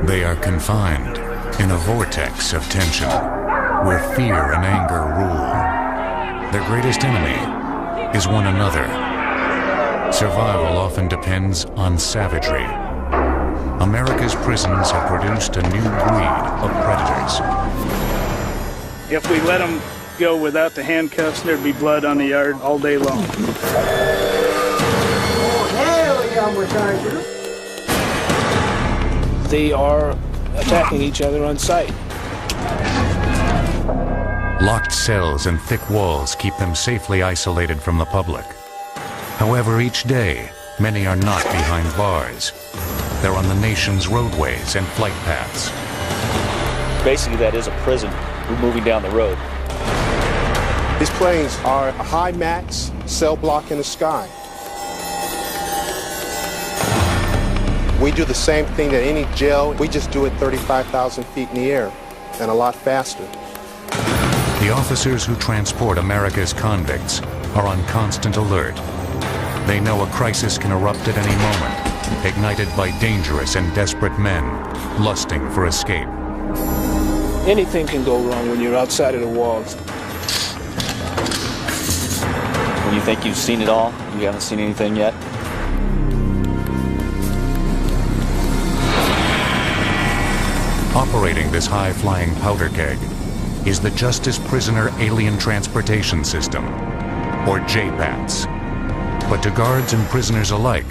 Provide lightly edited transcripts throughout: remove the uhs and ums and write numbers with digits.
They are confined in a vortex of tension where fear and anger rule. Their greatest enemy is one another. Survival often depends on savagery. America's prisons have produced a new breed of predators. If we let them go without the handcuffs, there'd be blood on the yard all day long. Oh, there we go, Sergeant. They are attacking each other on sight. Locked cells and thick walls keep them safely isolated from the public. However, each day, many are not behind bars. They're on the nation's roadways and flight paths. Basically, that is a prison. We're moving down the road. These planes are a high max cell block in the sky. We do the same thing that any jail. We just do it 35,000 feet in the air and a lot faster. The officers who transport America's convicts are on constant alert. They know a crisis can erupt at any moment, ignited by dangerous and desperate men lusting for escape. Anything can go wrong when you're outside of the walls. When you think you've seen it all, you haven't seen anything yet. Operating this high-flying powder keg is the Justice Prisoner Alien Transportation System, or JPATS. But to guards and prisoners alike,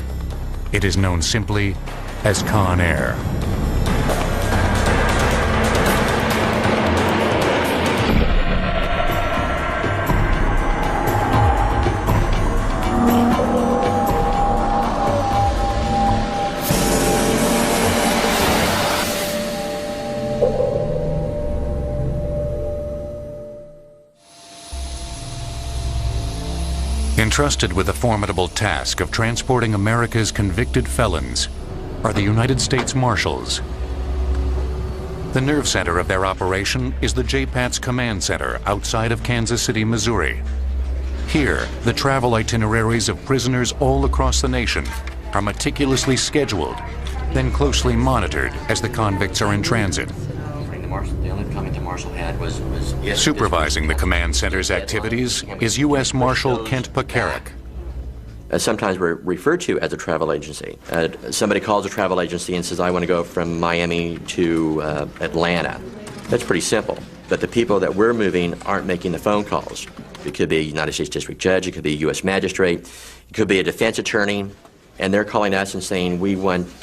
it is known simply as Conair. Entrusted with the formidable task of transporting America's convicted felons are the United States Marshals. The nerve center of their operation is the JPATS Command Center outside of Kansas City, Missouri. Here, the travel itineraries of prisoners all across the nation are meticulously scheduled, then closely monitored as the convicts are in transit. The only comment the Marshal had was Supervising the command center's activities is U.S. Marshal Kent Pekarik. Sometimes we're referred to as a travel agency. Somebody calls a travel agency and says, I want to go from Miami to Atlanta. That's pretty simple. But the people that we're moving aren't making the phone calls. It could be a United States District Judge, it could be a U.S. Magistrate, it could be a defense attorney, and they're calling us and saying, we want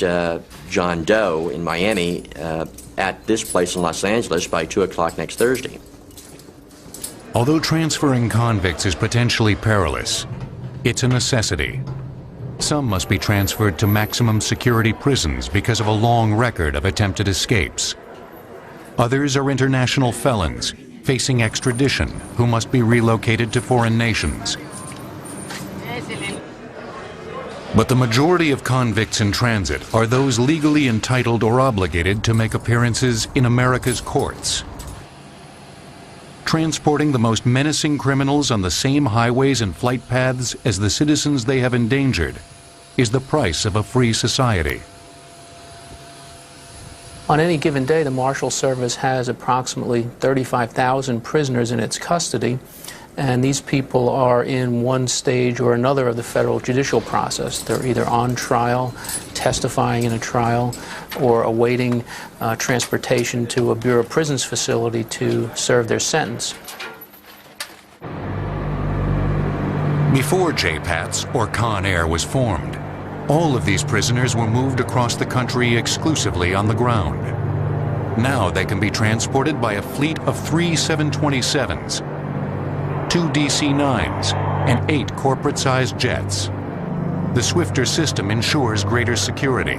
John Doe in Miami at this place in Los Angeles by 2 o'clock next Thursday. Although transferring convicts is potentially perilous, it's a necessity. Some must be transferred to maximum security prisons because of a long record of attempted escapes. Others are international felons facing extradition who must be relocated to foreign nations. But the majority of convicts in transit are those legally entitled or obligated to make appearances in America's courts. Transporting the most menacing criminals on the same highways and flight paths as the citizens they have endangered is the price of a free society. On any given day, the Marshal Service has approximately 35,000 prisoners in its custody, and these people are in one stage or another of the federal judicial process. They're either on trial, testifying in a trial, or awaiting transportation to a Bureau of Prisons facility to serve their sentence. Before JPATS or Conair was formed, all of these prisoners were moved across the country exclusively on the ground. Now they can be transported by a fleet of 3 727s, 2 DC-9s, and 8 corporate-sized jets. The swifter system ensures greater security.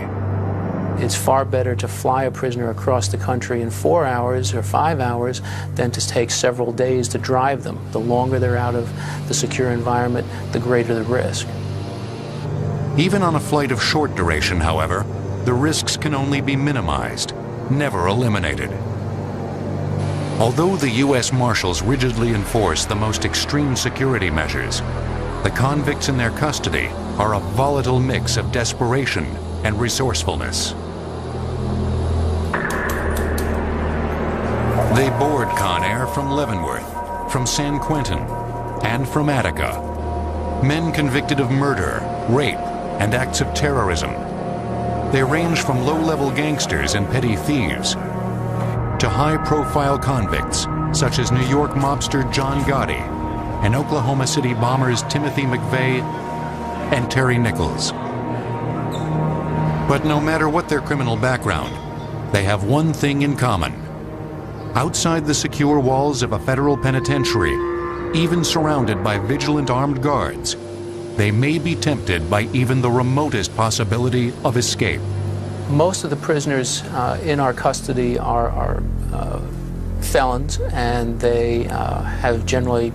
It's far better to fly a prisoner across the country in 4 hours or 5 hours than to take several days to drive them. The longer they're out of the secure environment, the greater the risk. Even on a flight of short duration, however, the risks can only be minimized, never eliminated. Although the U.S. Marshals rigidly enforce the most extreme security measures, the convicts in their custody are a volatile mix of desperation and resourcefulness. They board Conair from Leavenworth, from San Quentin, and from Attica. Men convicted of murder, rape, and acts of terrorism. They range from low-level gangsters and petty thieves to high-profile convicts such as New York mobster John Gotti and Oklahoma City bombers Timothy McVeigh and Terry Nichols. But no matter what their criminal background, they have one thing in common. Outside the secure walls of a federal penitentiary, even surrounded by vigilant armed guards, they may be tempted by even the remotest possibility of escape. Most of the prisoners in our custody are felons, and they have generally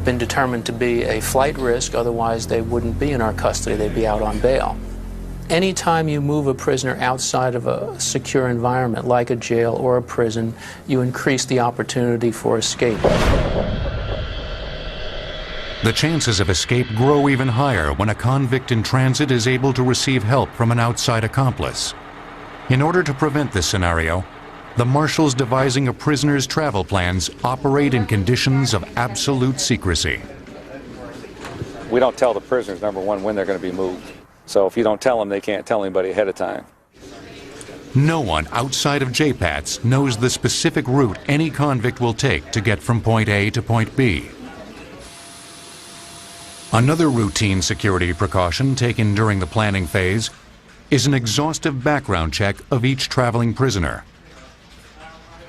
been determined to be a flight risk, otherwise they wouldn't be in our custody, they'd be out on bail. Anytime you move a prisoner outside of a secure environment like a jail or a prison, you increase the opportunity for escape. The chances of escape grow even higher when a convict in transit is able to receive help from an outside accomplice. In order to prevent this scenario, the marshals devising a prisoner's travel plans operate in conditions of absolute secrecy. We don't tell the prisoners, number one, when they're going to be moved. So if you don't tell them, they can't tell anybody ahead of time. No one outside of JPATS knows the specific route any convict will take to get from point A to point B. Another routine security precaution taken during the planning phase is an exhaustive background check of each traveling prisoner.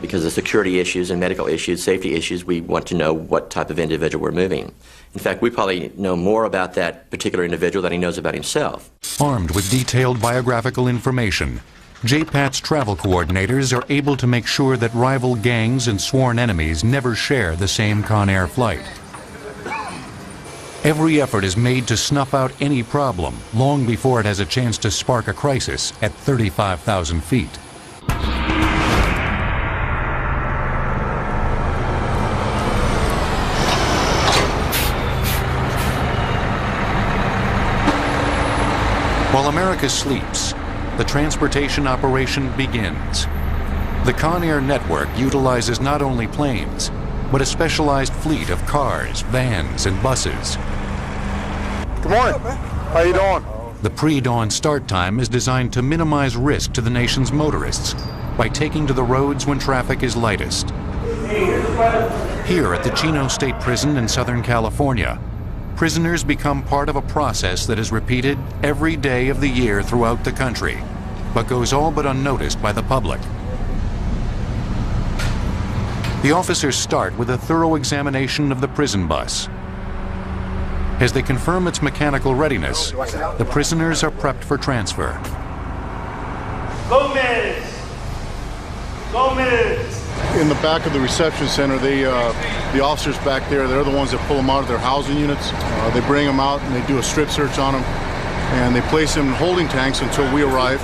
Because of security issues and medical issues, safety issues, we want to know what type of individual we're moving. In fact, we probably know more about that particular individual than he knows about himself. Armed with detailed biographical information, JPATS travel coordinators are able to make sure that rival gangs and sworn enemies never share the same Conair flight. Every effort is made to snuff out any problem long before it has a chance to spark a crisis at 35,000 feet. While America sleeps, the transportation operation begins. The Conair network utilizes not only planes, but a specialized fleet of cars, vans, and buses. Good morning. How you doing? The pre-dawn start time is designed to minimize risk to the nation's motorists by taking to the roads when traffic is lightest. Here at the Chino State Prison in Southern California, prisoners become part of a process that is repeated every day of the year throughout the country, but goes all but unnoticed by the public. The officers start with a thorough examination of the prison bus. As they confirm its mechanical readiness, the prisoners are prepped for transfer. Gomez! Gomez! In the back of the reception center, the officers back there, they're the ones that pull them out of their housing units. They bring them out and they do a strip search on them, and they place them in holding tanks until we arrive.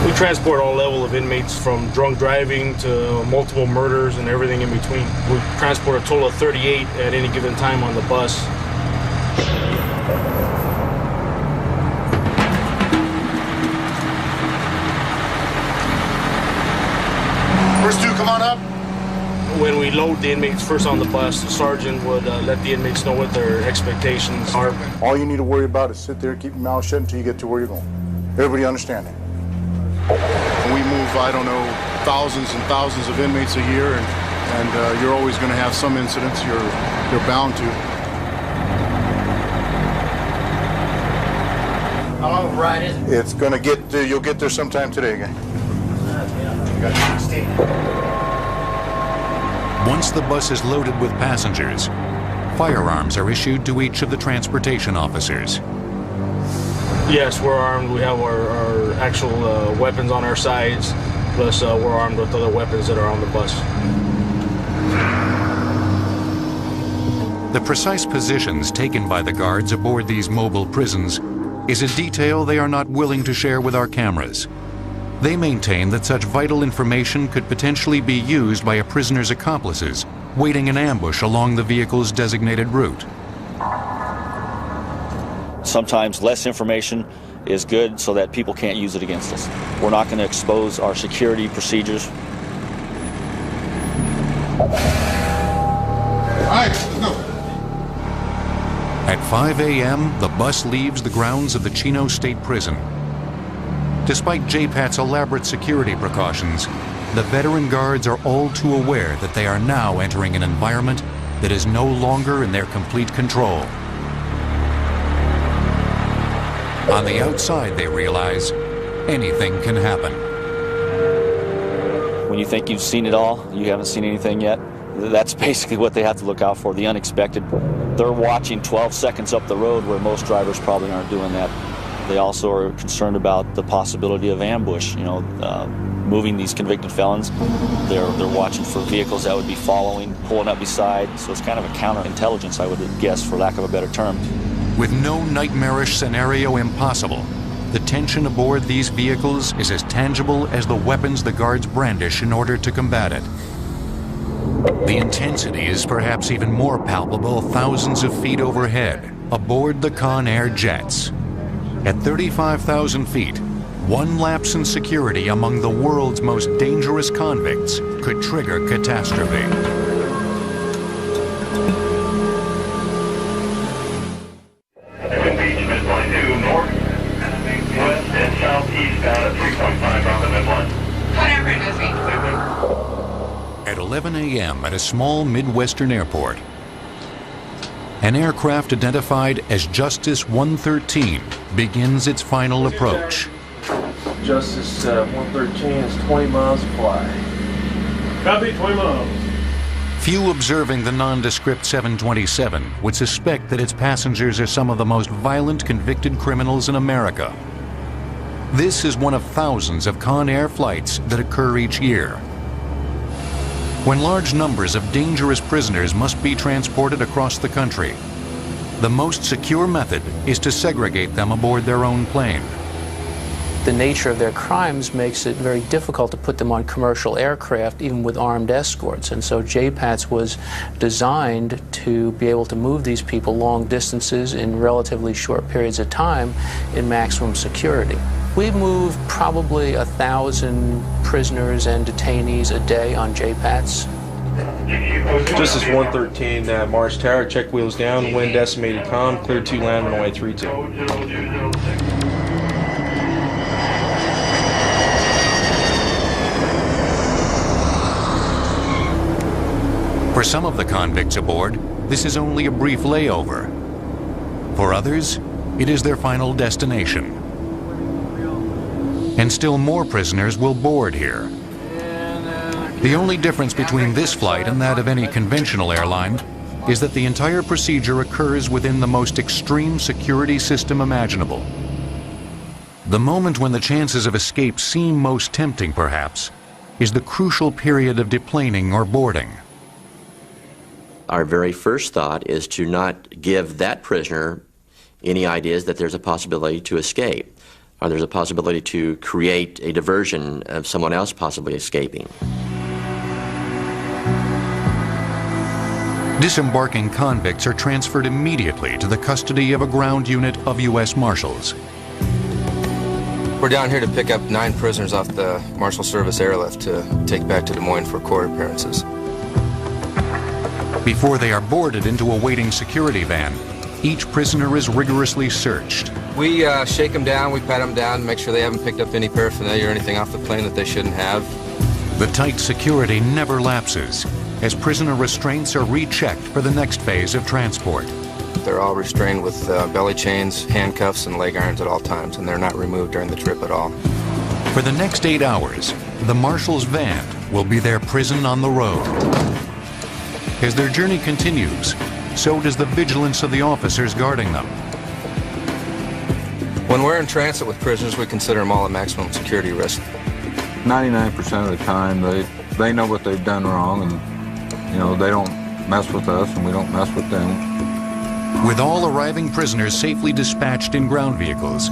We transport all level of inmates, from drunk driving to multiple murders and everything in between. We transport a total of 38 at any given time on the bus. First two, come on up. When we load the inmates first on the bus, the sergeant would let the inmates know what their expectations are. All you need to worry about is sit there, keep your mouth shut until you get to where you're going. Everybody understand that? We move, I don't know, thousands and thousands of inmates a year, and you're always going to have some incidents. You're bound to. How long of a ride is it? It's going to get, you'll get there sometime today again. Once the bus is loaded with passengers, firearms are issued to each of the transportation officers. Yes, we're armed. We have our actual weapons on our sides, plus we're armed with other weapons that are on the bus. The precise positions taken by the guards aboard these mobile prisons is a detail they are not willing to share with our cameras. They maintain that such vital information could potentially be used by a prisoner's accomplices waiting in ambush along the vehicle's designated route. sometimes less information is good so that people can't use it against us. We're not going to expose our security procedures. All right, let's go. At 5 a.m., the bus leaves the grounds of the Chino State Prison. Despite JPAT's elaborate security precautions, the veteran guards are all too aware that they are now entering an environment that is no longer in their complete control. On the outside, they realize anything can happen. When you think you've seen it all, you haven't seen anything yet. That's basically what they have to look out for, the unexpected. They're watching 12 seconds up the road where most drivers probably aren't doing that. They also are concerned about the possibility of ambush, moving these convicted felons. They're watching for vehicles that would be following, pulling up beside. So it's kind of a counterintelligence, I would guess, for lack of a better term. With no nightmarish scenario impossible, the tension aboard these vehicles is as tangible as the weapons the guards brandish in order to combat it. The intensity is perhaps even more palpable thousands of feet overhead, aboard the Conair jets. At 35,000 feet, one lapse in security among the world's most dangerous convicts could trigger catastrophe. Impeachment line 2 north, west and southeast bound at 3.5 on the midline. At 11 a.m. at a small Midwestern airport, an aircraft identified as Justice 113 begins its final approach. Justice 113 is 20 miles to fly. Copy, 20 miles. Few observing the nondescript 727 would suspect that its passengers are some of the most violent convicted criminals in America. This is one of thousands of Conair flights that occur each year. When large numbers of dangerous prisoners must be transported across the country, the most secure method is to segregate them aboard their own plane. The nature of their crimes makes it very difficult to put them on commercial aircraft, even with armed escorts. And so JPATS was designed to be able to move these people long distances in relatively short periods of time in maximum security. We move probably 1,000 prisoners and detainees a day on JPATS. Justice 113, Mars Tower, check wheels down, wind estimated calm, clear to land runway 32. For some of the convicts aboard, this is only a brief layover. For others, it is their final destination. And still more prisoners will board here. The only difference between this flight and that of any conventional airline is that the entire procedure occurs within the most extreme security system imaginable. The moment when the chances of escape seem most tempting, perhaps, is the crucial period of deplaning or boarding. Our very first thought is to not give that prisoner any ideas that there's a possibility to escape, or there's a possibility to create a diversion of someone else possibly escaping. Disembarking convicts are transferred immediately to the custody of a ground unit of U.S. Marshals. We're down here to pick up 9 prisoners off the Marshal Service airlift to take back to Des Moines for court appearances. Before they are boarded into a waiting security van, each prisoner is rigorously searched. We shake them down, we pat them down, make sure they haven't picked up any paraphernalia or anything off the plane that they shouldn't have. The tight security never lapses, as prisoner restraints are rechecked for the next phase of transport. They're all restrained with belly chains, handcuffs, and leg irons at all times, and they're not removed during the trip at all. For the next 8 hours, the Marshal's van will be their prison on the road. As their journey continues, so does the vigilance of the officers guarding them. When we're in transit with prisoners, we consider them all a maximum security risk. 99% of the time, they know what they've done wrong, and they don't mess with us, and we don't mess with them. With all arriving prisoners safely dispatched in ground vehicles,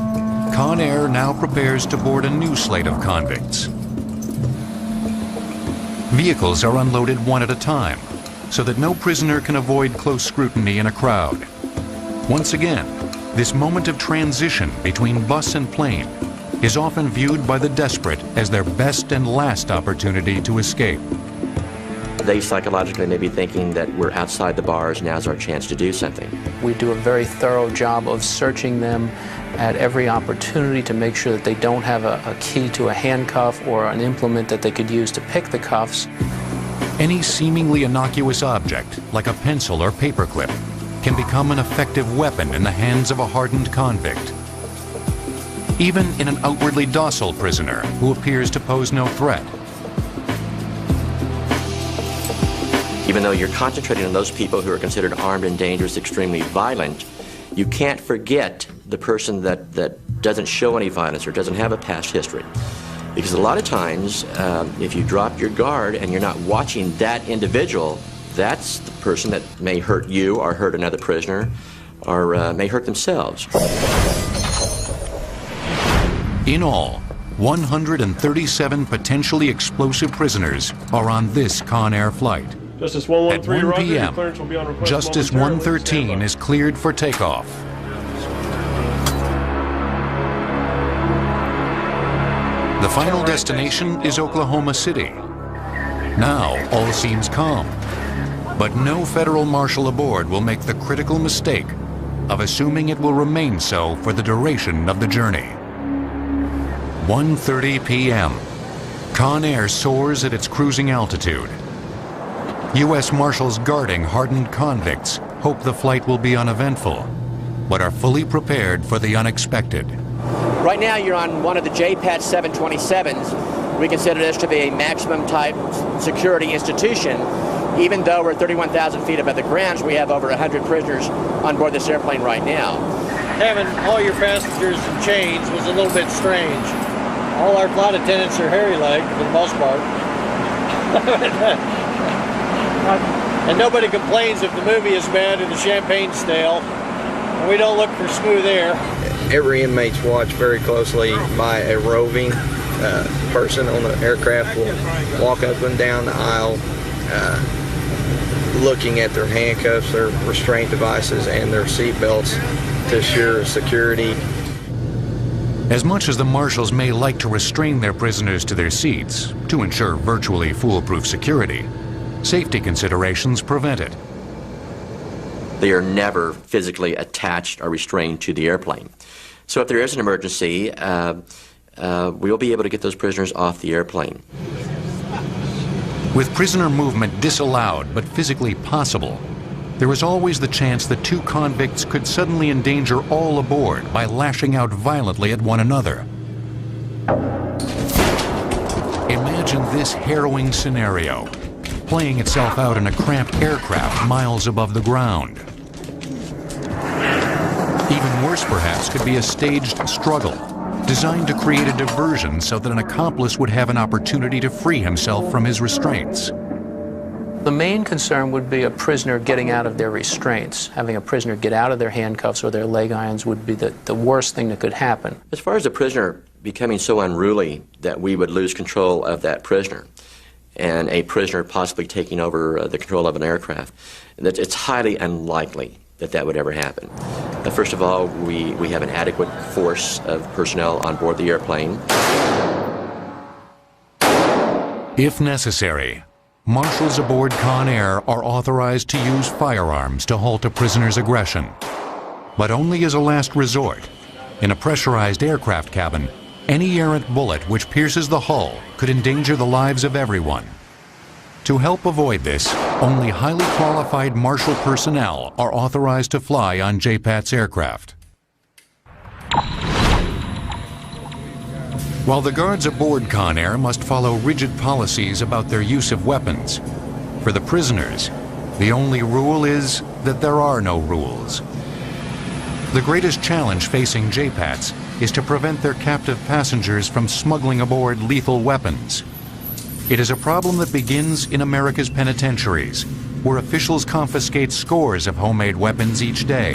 Conair now prepares to board a new slate of convicts. Vehicles are unloaded one at a time, so that no prisoner can avoid close scrutiny in a crowd. Once again, This moment of transition between bus and plane is often viewed by the desperate as their best and last opportunity to escape. They psychologically may be thinking that we're outside the bars, now's our chance to do something. We do a very thorough job of searching them at every opportunity to make sure that they don't have a key to a handcuff or an implement that they could use to pick the cuffs. Any seemingly innocuous object, like a pencil or paperclip, can become an effective weapon in the hands of a hardened convict. Even in an outwardly docile prisoner who appears to pose no threat. Even though you're concentrating on those people who are considered armed and dangerous, extremely violent, you can't forget the person that doesn't show any violence or doesn't have a past history. Because a lot of times, if you drop your guard and you're not watching that individual, that's the person that may hurt you or hurt another prisoner or may hurt themselves. In all, 137 potentially explosive prisoners are on this Conair flight. Justice 113, At 1 Roger, your p.m., clearance will be on request Justice momentarily. 113 is cleared for takeoff. The final destination is Oklahoma City. Now, all seems calm. But no federal marshal aboard will make the critical mistake of assuming it will remain so for the duration of the journey. 1:30 p.m. Conair soars at its cruising altitude. U.S. Marshals guarding hardened convicts hope the flight will be uneventful, but are fully prepared for the unexpected. Right now you're on one of the JPAT 727s. We consider this to be a maximum type security institution. Even though we're 31,000 feet above the ground, we have over 100 prisoners on board this airplane right now. Having all your passengers in chains was a little bit strange. All our flight attendants are hairy-legged for the most part. And nobody complains if the movie is bad or the champagne's stale. And we don't look for smooth air. Every inmate's watched very closely by a roving person on the aircraft will walk up and down the aisle looking at their handcuffs, their restraint devices, and their seat belts to assure security. As much as the marshals may like to restrain their prisoners to their seats to ensure virtually foolproof security, safety considerations prevent it. They are never physically attached or restrained to the airplane. So if there is an emergency, we'll be able to get those prisoners off the airplane. With prisoner movement disallowed but physically possible, there is always the chance that two convicts could suddenly endanger all aboard by lashing out violently at one another. Imagine this harrowing scenario playing itself out in a cramped aircraft miles above the ground. Even worse, perhaps, could be a staged struggle designed to create a diversion so that an accomplice would have an opportunity to free himself from his restraints. The main concern would be a prisoner getting out of their restraints. Having a prisoner get out of their handcuffs or their leg irons would be the worst thing that could happen. As far as a prisoner becoming so unruly that we would lose control of that prisoner, and a prisoner possibly taking over the control of an aircraft, it's highly unlikely that that would ever happen. First of all, we have an adequate force of personnel on board the airplane. If necessary, marshals aboard Conair are authorized to use firearms to halt a prisoner's aggression, but only as a last resort. In a pressurized aircraft cabin, any errant bullet which pierces the hull could endanger the lives of everyone. To help avoid this, only highly qualified marshal personnel are authorized to fly on JPAT's aircraft. While the guards aboard Conair must follow rigid policies about their use of weapons, for the prisoners, the only rule is that there are no rules. The greatest challenge facing JPATs is to prevent their captive passengers from smuggling aboard lethal weapons. It is a problem that begins in America's penitentiaries, where officials confiscate scores of homemade weapons each day.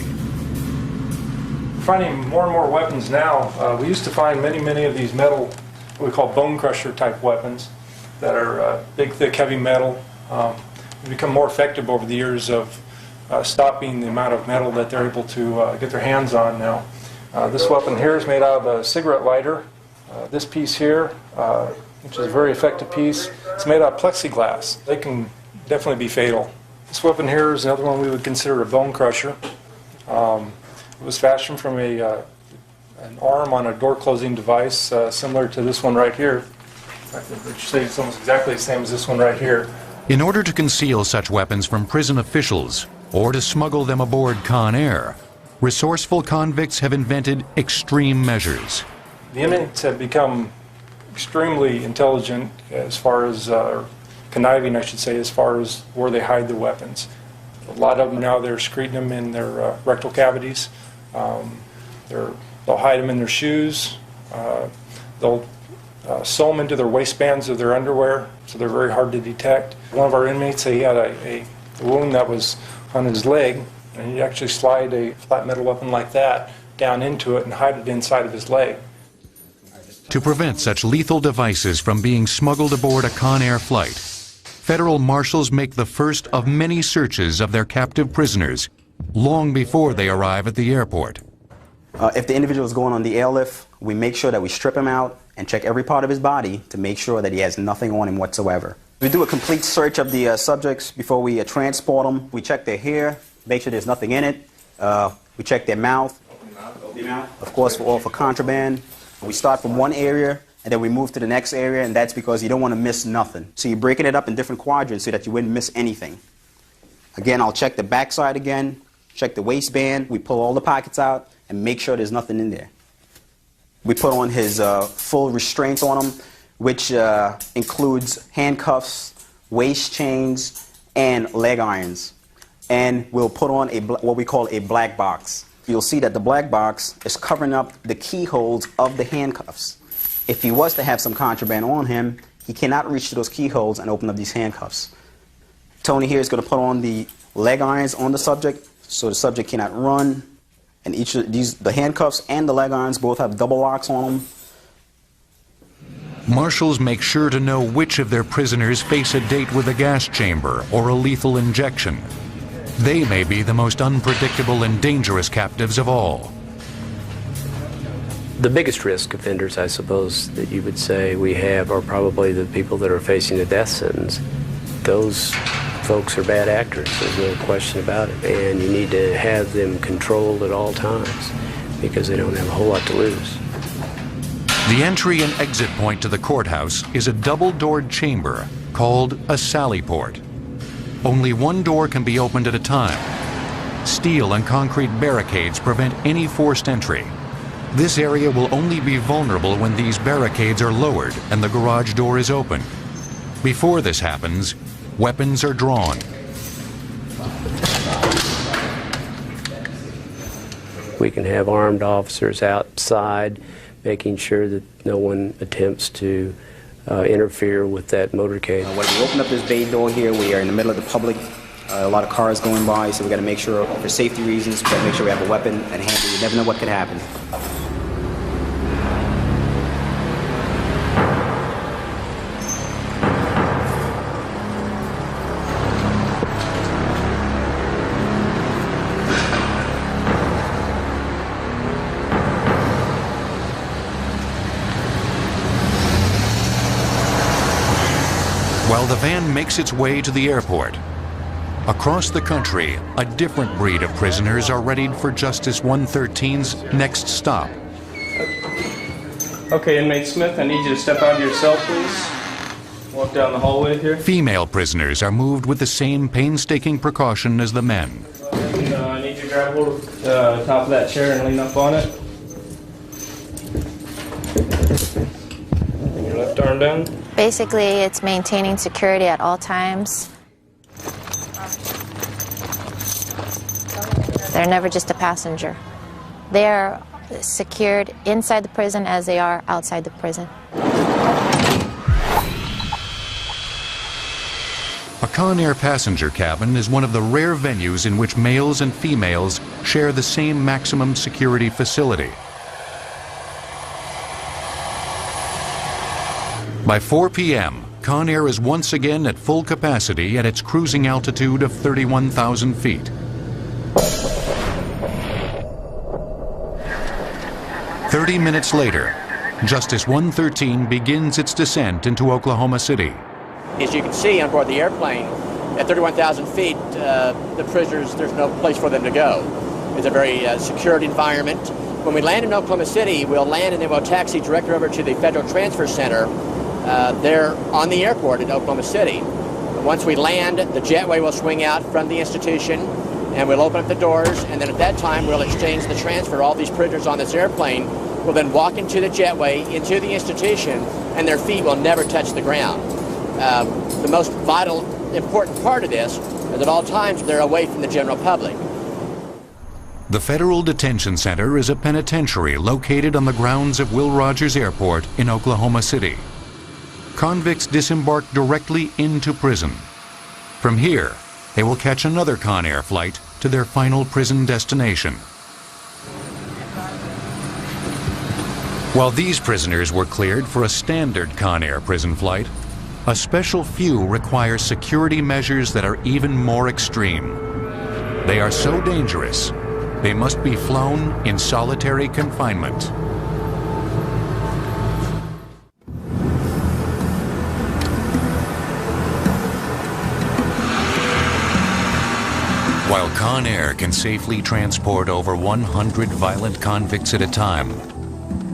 Finding more and more weapons now. We used to find many of these metal, what we call bone crusher type weapons, that are big, thick, heavy metal. They become more effective over the years of stopping the amount of metal that they're able to get their hands on now. This weapon here is made out of a cigarette lighter. This piece here, which is a very effective piece, it's made out of plexiglass. They can definitely be fatal. This weapon here is another one we would consider a bone crusher. It was fashioned from an arm on a door closing device similar to this one right here. I would say it's almost exactly the same as this one right here. In order to conceal such weapons from prison officials or to smuggle them aboard Conair, resourceful convicts have invented extreme measures. The inmates have become extremely intelligent as far as, conniving I should say, as far as where they hide their weapons. A lot of them now, they're secreting them in their rectal cavities. They'll hide them in their shoes. They'll sew them into their waistbands of their underwear, so they're very hard to detect. One of our inmates, he had a wound that was on his leg, and he'd actually slide a flat metal weapon like that down into it and hide it inside of his leg. To prevent such lethal devices from being smuggled aboard a Conair flight, federal marshals make the first of many searches of their captive prisoners long before they arrive at the airport. If the individual is going on the airlift, we make sure that we strip him out and check every part of his body to make sure that he has nothing on him whatsoever. We do a complete search of the subjects before we transport them. We check their hair, make sure there's nothing in it. We check their mouth, of course, for contraband. We start from one area and then we move to the next area, and that's because you don't want to miss nothing. So you're breaking it up in different quadrants so that you wouldn't miss anything. Again, I'll check the backside again, check the waistband. We pull all the pockets out and make sure there's nothing in there. We put on his full restraints on him, which includes handcuffs, waist chains, and leg irons. And we'll put on what we call a black box. You'll see that the black box is covering up the keyholes of the handcuffs. If he was to have some contraband on him, he cannot reach to those keyholes and open up these handcuffs. Tony here is going to put on the leg irons on the subject so the subject cannot run. And each of these, the handcuffs and the leg irons, both have double locks on them. Marshals make sure to know which of their prisoners face a date with a gas chamber or a lethal injection. They may be the most unpredictable and dangerous captives of all. The biggest risk offenders, I suppose, that you would say we have are probably the people that are facing a death sentence. Those folks are bad actors, there's no question about it, and you need to have them controlled at all times because they don't have a whole lot to lose. The entry and exit point to the courthouse is a double-doored chamber called a sally port. Only one door can be opened at a time. Steel and concrete barricades prevent any forced entry. This area will only be vulnerable when these barricades are lowered and the garage door is open. Before this happens, weapons are drawn. We can have armed officers outside making sure that no one attempts to interfere with that motorcade. When we open up this bay door here, we are in the middle of the public. A lot of cars going by, so we got to make sure, for safety reasons, we got to make sure we have a weapon at hand. You never know what could happen. While the van makes its way to the airport, across the country, a different breed of prisoners are readied for Justice 113's next stop. Okay, inmate Smith, I need you to step out of your cell, please. Walk down the hallway here. Female prisoners are moved with the same painstaking precaution as the men. And, I need you to grab hold of the top of that chair and lean up on it. Bring your left arm down. Basically, it's maintaining security at all times. They're never just a passenger. They're secured inside the prison as they are outside the prison. A Conair passenger cabin is one of the rare venues in which males and females share the same maximum security facility. By 4 p.m., Conair is once again at full capacity at its cruising altitude of 31,000 feet. 30 minutes later, Justice 113 begins its descent into Oklahoma City. As you can see on board the airplane, at 31,000 feet, the prisoners, there's no place for them to go. It's a very secured environment. When we land in Oklahoma City, we'll land and then we'll taxi directly over to the Federal Transfer Center there on the airport in Oklahoma City. Once we land, the jetway will swing out from the institution, and we'll open up the doors, and then at that time we'll exchange the transfer. All these prisoners on this airplane will then walk into the jetway, into the institution, and their feet will never touch the ground. The most vital, important part of this is at all times they're away from the general public. The Federal Detention Center is a penitentiary located on the grounds of Will Rogers Airport in Oklahoma City. Convicts disembark directly into prison. From here, they will catch another Conair flight to their final prison destination. While these prisoners were cleared for a standard Conair prison flight, a special few require security measures that are even more extreme. They are so dangerous, they must be flown in solitary confinement. While Conair can safely transport over 100 violent convicts at a time,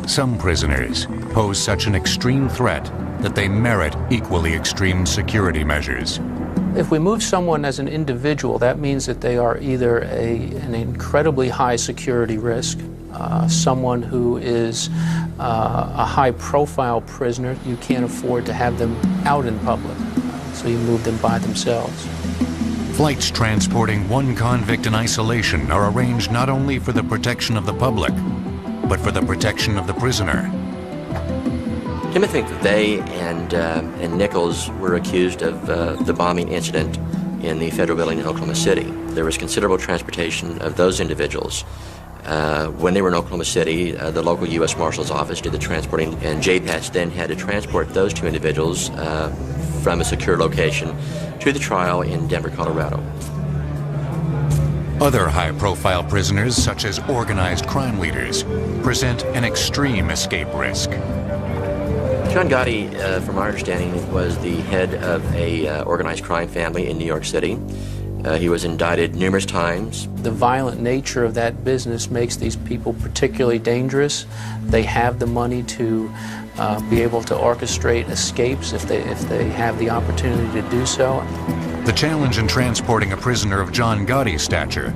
some prisoners pose such an extreme threat that they merit equally extreme security measures. If we move someone as an individual, that means that they are either an incredibly high security risk, someone who is a high-profile prisoner. You can't afford to have them out in public, so you move them by themselves. Flights transporting one convict in isolation are arranged not only for the protection of the public, but for the protection of the prisoner. Timothy McVeigh and Nichols were accused of the bombing incident in the federal building in Oklahoma City. There was considerable transportation of those individuals. When they were in Oklahoma City, the local U.S. Marshal's office did the transporting, and JPATS then had to transport those two individuals from a secure location to the trial in Denver, Colorado. Other high-profile prisoners, such as organized crime leaders, present an extreme escape risk. John Gotti, from our understanding, was the head of a organized crime family in New York City. He was indicted numerous times. The violent nature of that business makes these people particularly dangerous. They have the money to be able to orchestrate escapes if they have the opportunity to do so. The challenge in transporting a prisoner of John Gotti's stature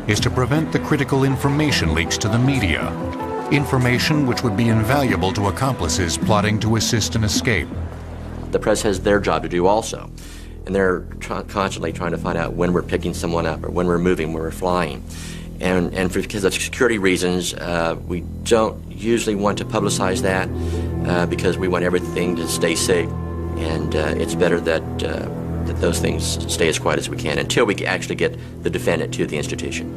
is to prevent the critical information leaks to the media, information which would be invaluable to accomplices plotting to assist an escape. The press has their job to do also, and they're constantly trying to find out when we're picking someone up or when we're moving, when we're flying. And because of security reasons, we don't usually want to publicize that because we want everything to stay safe, and it's better that those things stay as quiet as we can until we actually get the defendant to the institution.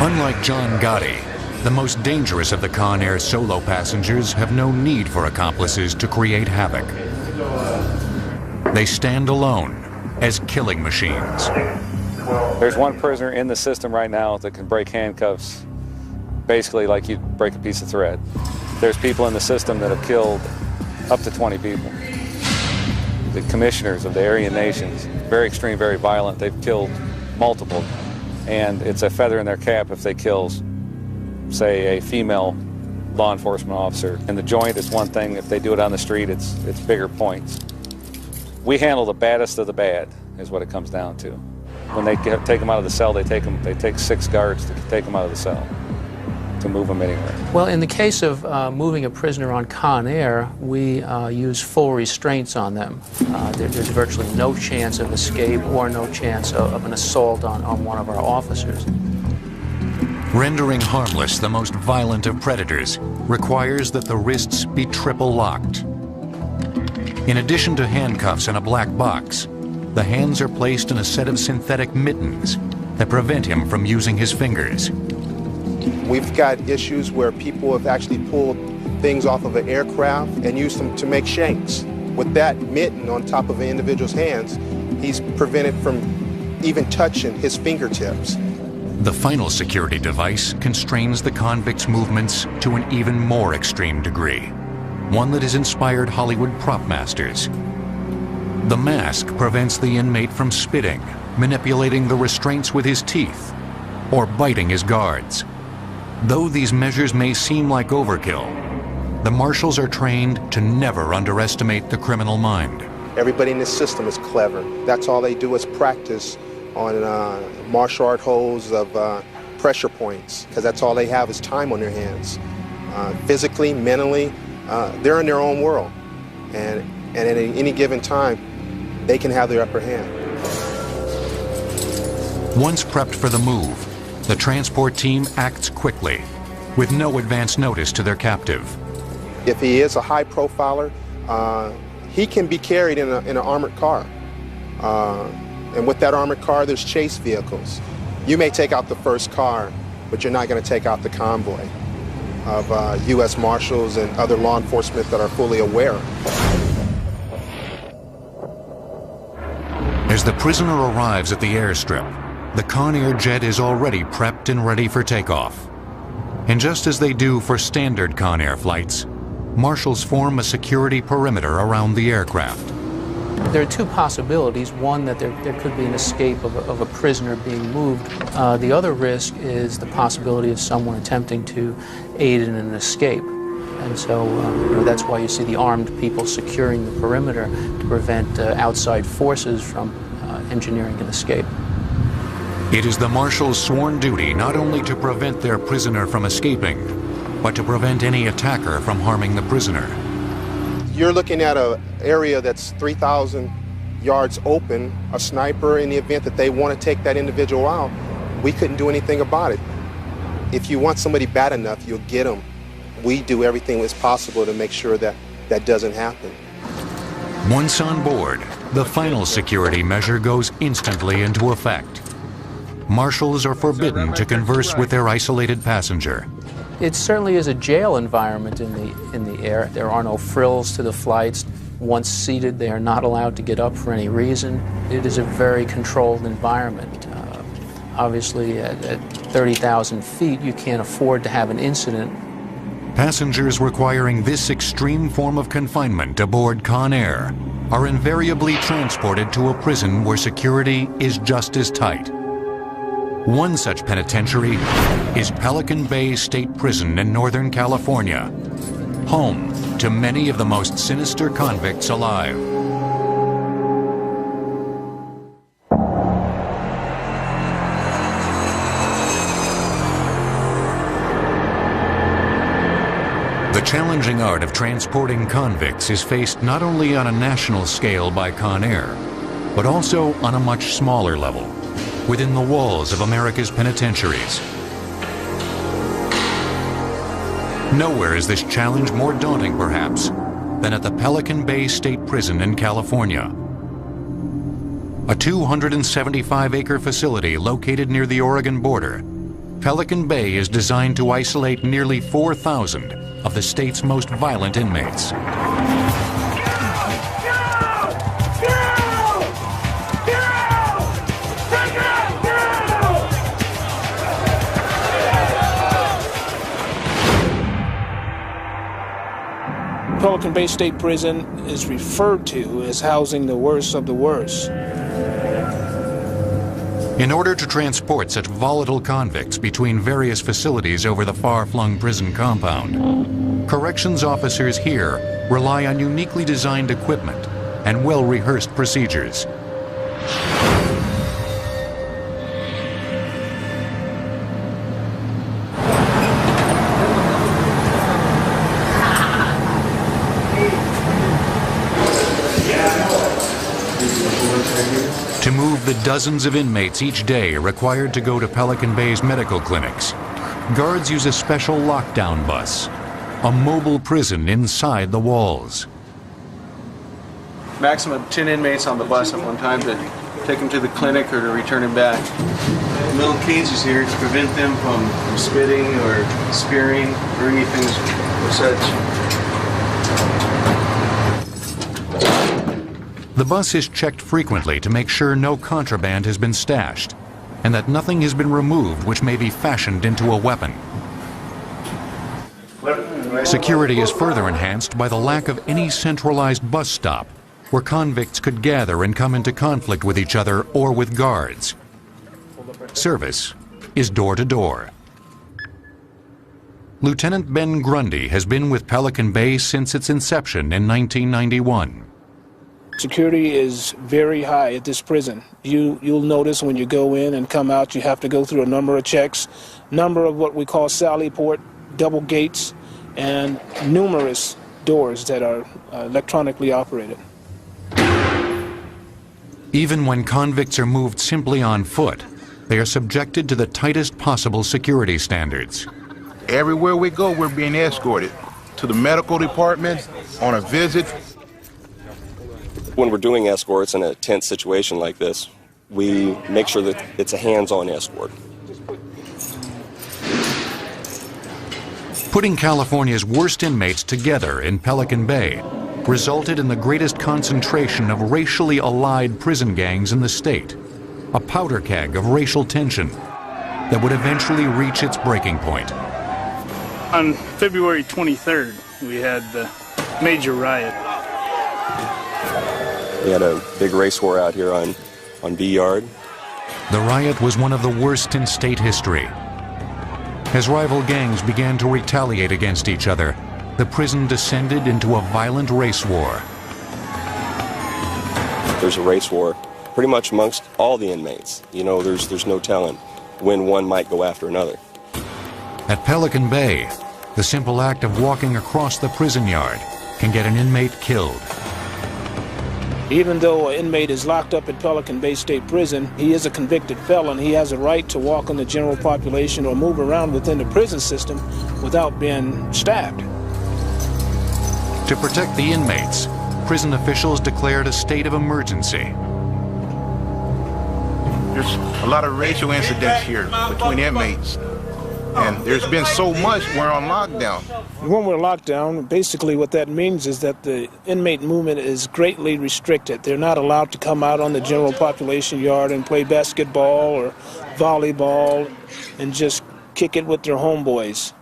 Unlike John Gotti, the most dangerous of the Conair solo passengers have no need for accomplices to create havoc. They stand alone as killing machines. There's one prisoner in the system right now that can break handcuffs basically like you'd break a piece of thread. There's people in the system that have killed up to 20 people. The commissioners of the Aryan nations, very extreme, very violent. They've killed multiple, and it's a feather in their cap if they kill, say, a female law enforcement officer. In the joint, it's one thing. If they do it on the street, it's bigger points. We handle the baddest of the bad, is what it comes down to. When they take them out of the cell, they take 6 guards to take them out of the cell to move them anywhere. Well, in the case of moving a prisoner on Conair, we use full restraints on them. There's virtually no chance of escape or no chance of an assault on one of our officers. Rendering harmless the most violent of predators requires that the wrists be triple locked. In addition to handcuffs and a black box, the hands are placed in a set of synthetic mittens that prevent him from using his fingers. We've got issues where people have actually pulled things off of an aircraft and used them to make shanks. With that mitten on top of an individual's hands, he's prevented from even touching his fingertips. The final security device constrains the convict's movements to an even more extreme degree, one that has inspired Hollywood prop masters. The mask prevents the inmate from spitting, manipulating the restraints with his teeth, or biting his guards. Though these measures may seem like overkill, the marshals are trained to never underestimate the criminal mind. Everybody in this system is clever. That's all they do is practice on martial art holds of pressure points, because that's all they have is time on their hands. Physically, mentally, they're in their own world. And at any given time, they can have their upper hand. Once prepped for the move, the transport team acts quickly, with no advance notice to their captive. If he is a high profiler, he can be carried in an armored car. And with that armored car, there's chase vehicles. You may take out the first car, but you're not going to take out the convoy of U.S. Marshals and other law enforcement that are fully aware. As the prisoner arrives at the airstrip, the Conair jet is already prepped and ready for takeoff. And just as they do for standard Conair flights, marshals form a security perimeter around the aircraft. There are two possibilities. One, that there could be an escape of a prisoner being moved. The other risk is the possibility of someone attempting to aid in an escape. And so that's why you see the armed people securing the perimeter to prevent outside forces from engineering an escape. It is the marshal's sworn duty not only to prevent their prisoner from escaping, but to prevent any attacker from harming the prisoner. You're looking at an area that's 3,000 yards open, a sniper, in the event that they want to take that individual out, we couldn't do anything about it. If you want somebody bad enough, you'll get them. We do everything that's possible to make sure that that doesn't happen. Once on board, the final security measure goes instantly into effect. Marshals are forbidden to converse with their isolated passenger. It certainly is a jail environment in the air. There are no frills to the flights. Once seated, they are not allowed to get up for any reason. It is a very controlled environment. Obviously, at 30,000 feet, you can't afford to have an incident. Passengers requiring this extreme form of confinement aboard Conair are invariably transported to a prison where security is just as tight. One such penitentiary is Pelican Bay State Prison in Northern California, home to many of the most sinister convicts alive. The challenging art of transporting convicts is faced not only on a national scale by Conair, but also on a much smaller level, within the walls of America's penitentiaries. Nowhere is this challenge more daunting, perhaps, than at the Pelican Bay State Prison in California. A 275-acre facility located near the Oregon border, Pelican Bay is designed to isolate nearly 4,000 of the state's most violent inmates. Pelican Bay State Prison is referred to as housing the worst of the worst. In order to transport such volatile convicts between various facilities over the far-flung prison compound, corrections officers here rely on uniquely designed equipment and well-rehearsed procedures. To move the dozens of inmates each day required to go to Pelican Bay's medical clinics, guards use a special lockdown bus, a mobile prison inside the walls. Maximum 10 inmates on the bus at one time to take them to the clinic or to return them back. Little cages here to prevent them from spitting or spearing or anything of such. The bus is checked frequently to make sure no contraband has been stashed. and that nothing has been removed which may be fashioned into a weapon. Security is further enhanced by the lack of any centralized bus stop where convicts could gather and come into conflict with each other or with guards. Service is door to door. Lieutenant Ben Grundy has been with Pelican Bay since its inception in 1991. Security is very high at this prison. You'll notice when you go in and come out, you have to go through a number of checks, number of what we call sally port, double gates, and numerous doors that are electronically operated. Even when convicts are moved simply on foot, they are subjected to the tightest possible security standards. Everywhere we go, we're being escorted to the medical department, on a visit. When we're doing escorts in a tense situation like this, we make sure that it's a hands-on escort. Putting California's worst inmates together in Pelican Bay resulted in the greatest concentration of racially allied prison gangs in the state, a powder keg of racial tension that would eventually reach its breaking point. On February 23rd, we had the major riot. We had a big race war out here on B Yard. The riot was one of the worst in state history. As rival gangs began to retaliate against each other, the prison descended into a violent race war. There's a race war pretty much amongst all the inmates. You know, there's no telling when one might go after another. At Pelican Bay, the simple act of walking across the prison yard can get an inmate killed. Even though an inmate is locked up at Pelican Bay State Prison, he is a convicted felon. He has a right to walk in the general population or move around within the prison system without being stabbed. To protect the inmates, prison officials declared a state of emergency. There's a lot of racial incidents here between inmates. And there's been so much, we're on lockdown. When we're locked down, basically what that means is that the inmate movement is greatly restricted. They're not allowed to come out on the general population yard and play basketball or volleyball and just kick it with their homeboys.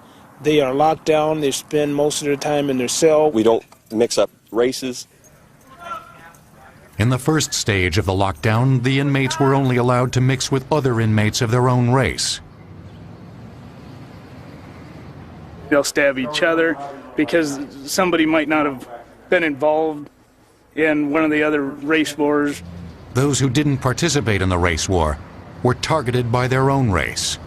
They are locked down. They spend most of their time in their cell. We don't mix up races. In the first stage of the lockdown, the inmates were only allowed to mix with other inmates of their own race. They'll stab each other because somebody might not have been involved in one of the other race wars. Those who didn't participate in the race war were targeted by their own race.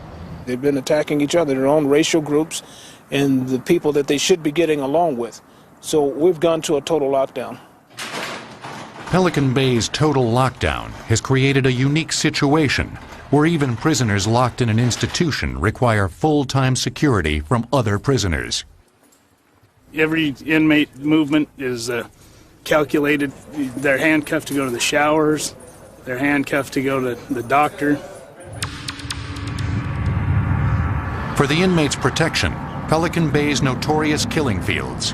They've been attacking each other, their own racial groups, and the people that they should be getting along with. So we've gone to a total lockdown. Pelican Bay's total lockdown has created a unique situation where even prisoners locked in an institution require full-time security from other prisoners. Every inmate movement is calculated. They're handcuffed to go to the showers. They're handcuffed to go to the doctor. For the inmates' protection, Pelican Bay's notorious killing fields,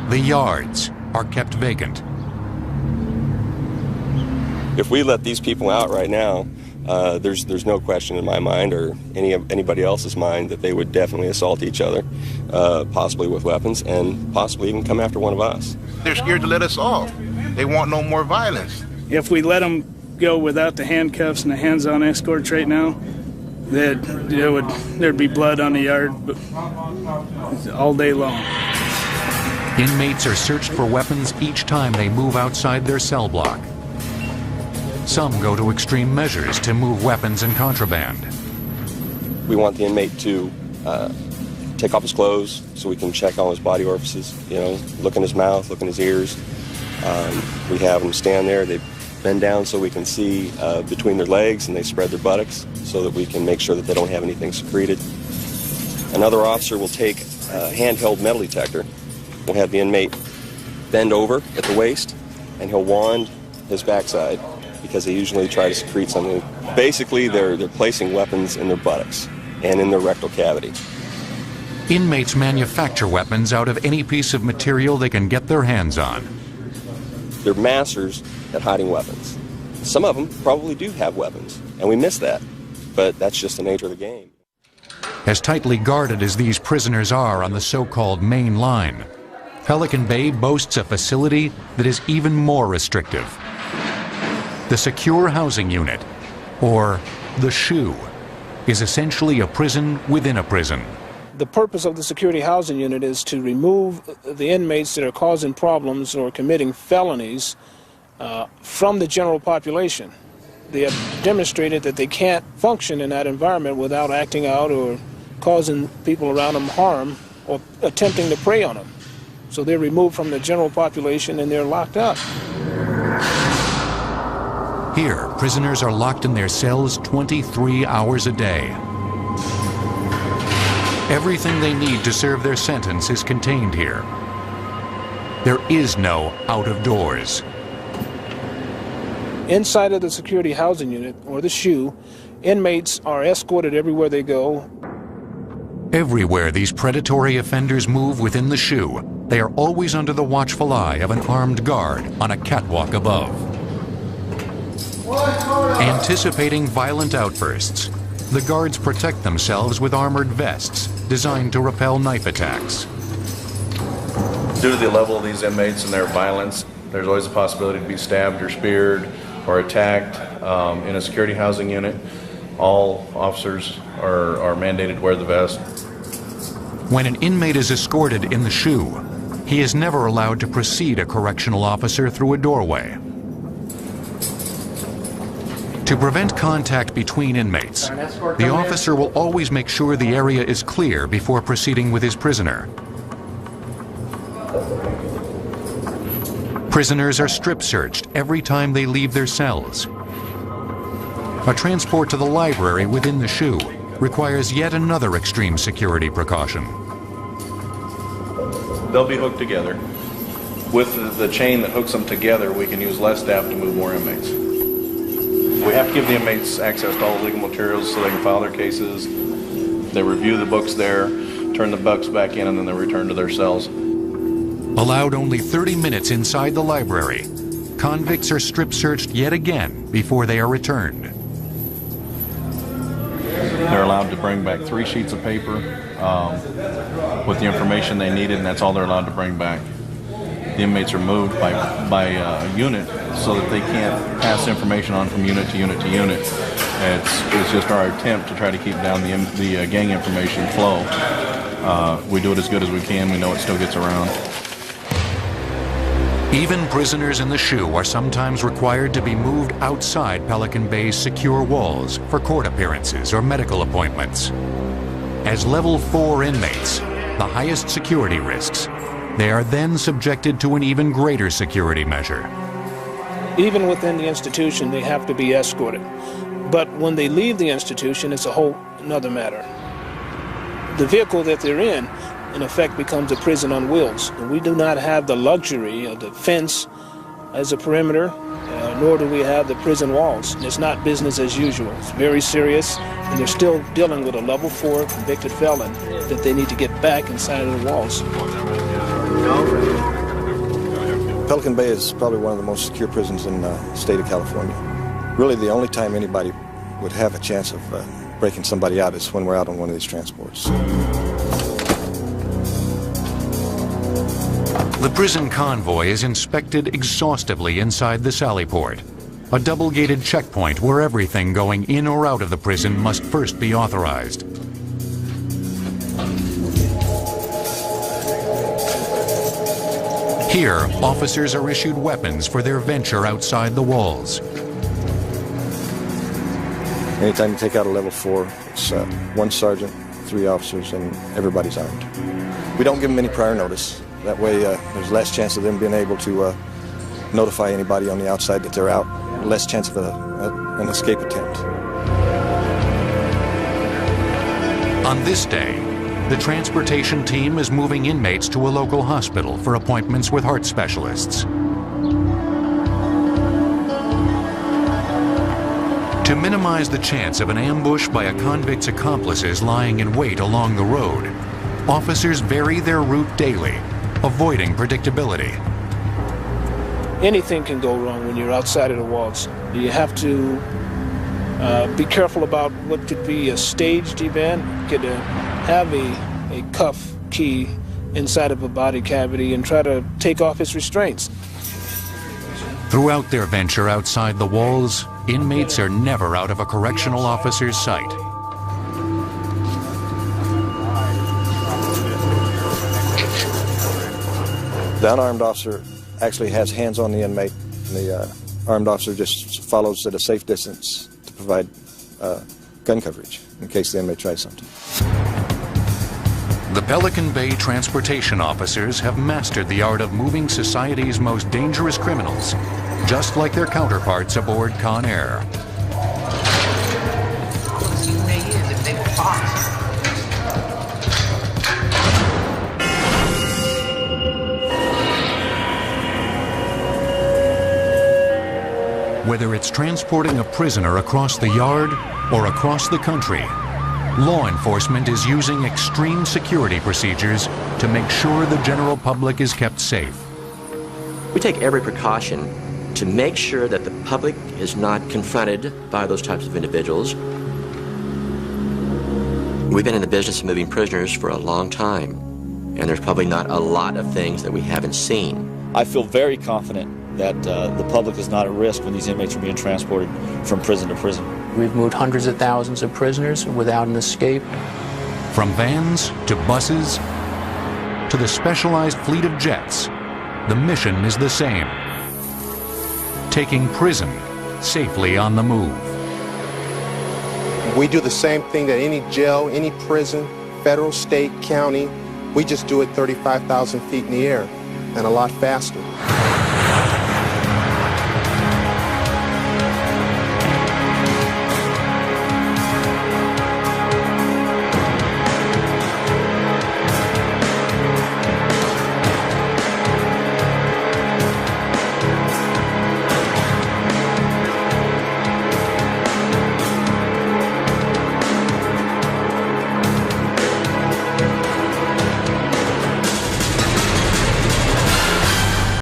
the yards, are kept vacant. If we let these people out right now, there's no question in my mind or anybody else's mind that they would definitely assault each other, possibly with weapons, and possibly even come after one of us. They're scared to let us off. They want no more violence. If we let them go without the handcuffs and the hands-on escorts right now, there'd be blood on the yard all day long. Inmates are searched for weapons each time they move outside their cell block. Some go to extreme measures to move weapons and contraband. We want the inmate to take off his clothes so we can check all his body orifices, you know, look in his mouth, look in his ears. We have them stand there, they bend down so we can see between their legs, and they spread their buttocks so that we can make sure that they don't have anything secreted. Another officer will take a handheld metal detector. We'll have the inmate bend over at the waist, and he'll wand his backside, because they usually try to secrete something. Basically, they're placing weapons in their buttocks and in their rectal cavity. Inmates manufacture weapons out of any piece of material they can get their hands on. They're masters at hiding weapons. Some of them probably do have weapons, and we miss that. but that's just the nature of the game. As tightly guarded as these prisoners are on the so-called main line, Pelican Bay boasts a facility that is even more restrictive. The Secure Housing Unit, or the SHU, is essentially a prison within a prison. The purpose of the Security Housing Unit is to remove the inmates that are causing problems or committing felonies from the general population. They have demonstrated that they can't function in that environment without acting out or causing people around them harm or attempting to prey on them. So they're removed from the general population and they're locked up. Here, prisoners are locked in their cells 23 hours a day. Everything they need to serve their sentence is contained here. There is no out of doors. Inside of the Security Housing Unit, or the SHU, inmates are escorted everywhere they go. Everywhere these predatory offenders move within the SHU, they are always under the watchful eye of an armed guard on a catwalk above. Anticipating violent outbursts, the guards protect themselves with armored vests designed to repel knife attacks. Due to the level of these inmates and their violence, there's always a possibility to be stabbed or speared or attacked. In a security housing unit, all officers are mandated to wear the vest. When an inmate is escorted in the SHU, he is never allowed to precede a correctional officer through a doorway. To prevent contact between inmates, the officer will always make sure the area is clear before proceeding with his prisoner. Prisoners are strip-searched every time they leave their cells. A transport to the library within the SHU requires yet another extreme security precaution. They'll be hooked together. With the chain that hooks them together, we can use less staff to move more inmates. We have to give the inmates access to all the legal materials so they can file their cases. They review the books there, turn the books back in, and then they return to their cells. Allowed only 30 minutes inside the library, convicts are strip-searched yet again before they are returned. They're allowed to bring back 3 sheets of paper with the information they needed, and that's all they're allowed to bring back. The inmates are moved by unit so that they can't pass information on from unit to unit to unit. It's just our attempt to try to keep down the gang information flow. We do it as good as we can. We know it still gets around. Even prisoners in the SHU are sometimes required to be moved outside Pelican Bay's secure walls for court appearances or medical appointments. As level 4 inmates, the highest security risks, they are then subjected to an even greater security measure. Even within the institution, they have to be escorted. But when they leave the institution, it's a whole another matter. The vehicle that they're in effect, becomes a prison on wheels. And we do not have the luxury of the fence as a perimeter, nor do we have the prison walls. It's not business as usual. It's very serious, and they're still dealing with a level 4 convicted felon that they need to get back inside of the walls. Pelican Bay is probably one of the most secure prisons in the state of California. Really, the only time anybody would have a chance of breaking somebody out is when we're out on one of these transports. The prison convoy is inspected exhaustively inside the Sally Port, a double-gated checkpoint where everything going in or out of the prison must first be authorized. Here, officers are issued weapons for their venture outside the walls. Anytime you take out a level 4, it's 1 sergeant, 3 officers, and everybody's armed. We don't give them any prior notice. That way, there's less chance of them being able to notify anybody on the outside that they're out. Less chance of an escape attempt. On this day, the transportation team is moving inmates to a local hospital for appointments with heart specialists. To minimize the chance of an ambush by a convict's accomplices lying in wait along the road, officers vary their route daily, avoiding predictability. Anything can go wrong when you're outside of the walls. You have to Be careful about what could be a staged event. Could have a cuff key inside of a body cavity and try to take off his restraints. Throughout their venture outside the walls, inmates are never out of a correctional officer's sight. The unarmed officer actually has hands on the inmate, and the armed officer just follows at a safe distance to provide gun coverage in case the inmate tries something. The Pelican Bay transportation officers have mastered the art of moving society's most dangerous criminals, just like their counterparts aboard Conair. Whether it's transporting a prisoner across the yard or across the country, law enforcement is using extreme security procedures to make sure the general public is kept safe. We take every precaution to make sure that the public is not confronted by those types of individuals. We've been in the business of moving prisoners for a long time, and there's probably not a lot of things that we haven't seen. I feel very confident that the public is not at risk when these inmates are being transported from prison to prison. We've moved hundreds of thousands of prisoners without an escape. From vans to buses to the specialized fleet of jets, the mission is the same: taking prison safely on the move. We do the same thing that any jail, any prison, federal, state, county. We just do it 35,000 feet in the air and a lot faster.